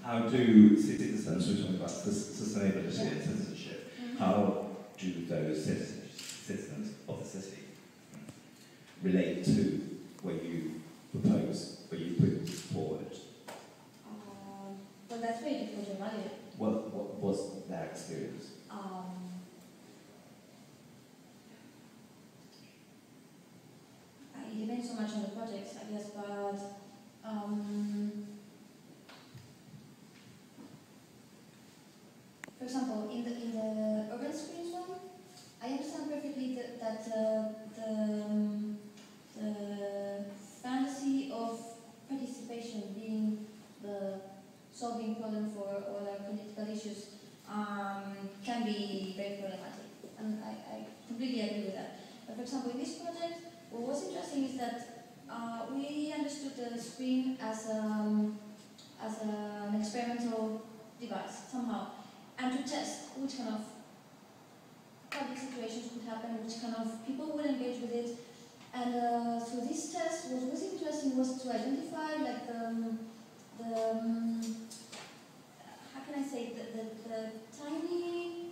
how do citizens, we're talking about sustainability and citizenship, how do those citizens of the city relate to what you propose, what you put forward? Well, that's very difficult to evaluate. What was their experience? It depends so much on the projects, I guess, but for example, in the urban screen zone, I understand perfectly that the fantasy of participation being the solving problem for all our political issues can be very problematic, and I completely agree with that. But for example, in this project, what was interesting is that we understood the screen as an experimental device somehow, and to test which kind of public situations would happen, which kind of people would engage with it. And so this test, what was interesting was to identify like how can I say, the tiny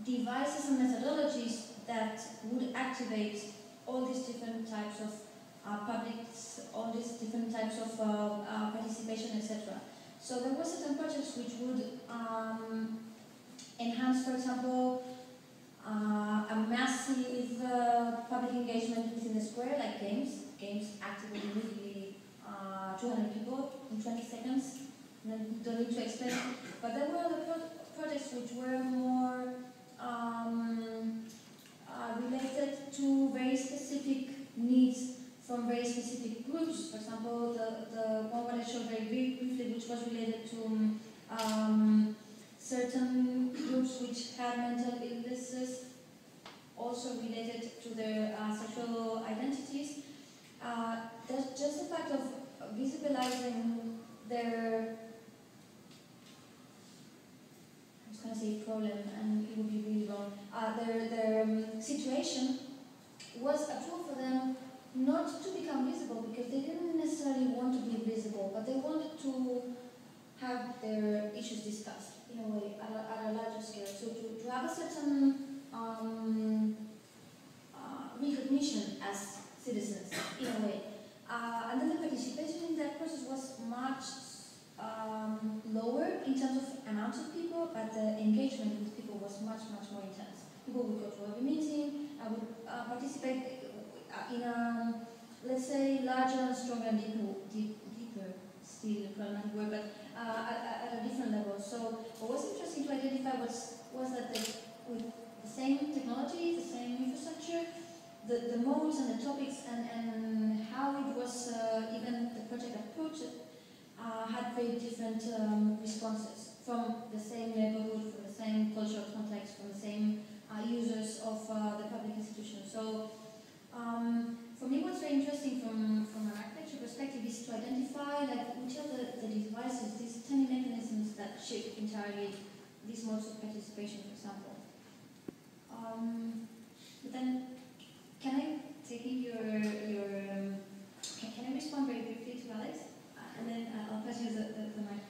devices and methodologies that would activate all these different types of publics, all these different types of participation, etc. So there were certain projects which would enhance, for example, a massive public engagement within the square, like games activating immediately 200 people in 20 seconds. Don't need to explain. But there were other projects which were more related to very specific needs from very specific groups. For example, the one I showed very briefly, which was related to certain groups which had mental illnesses, also related to their sexual identities. Just the fact of visibilizing their, I was going to say problem, and it would be really wrong, their situation was a tool for them not to become visible, because they didn't necessarily want to be visible, but they wanted to have their issues discussed in a way at a larger scale. So to have a certain recognition as citizens in a way. And then the participation in that process was much lower in terms of amount of people, but the engagement with people was much more intense. People would go to every meeting, would participate in a, let's say, larger and stronger and deeper, still a problematic word, but at a different level. So what was interesting to identify was that with the same technology, the same infrastructure, the modes and the topics and how it was, even the project approach had very different responses from the same neighborhood, from the same cultural context, from the same users of the public institution. So for me, what's very interesting from an architecture perspective is to identify like which are the devices, these tiny mechanisms that shape entirely these modes of participation, for example. But then, can I take your can I respond very briefly to Alex, and then I'll pass you the mic.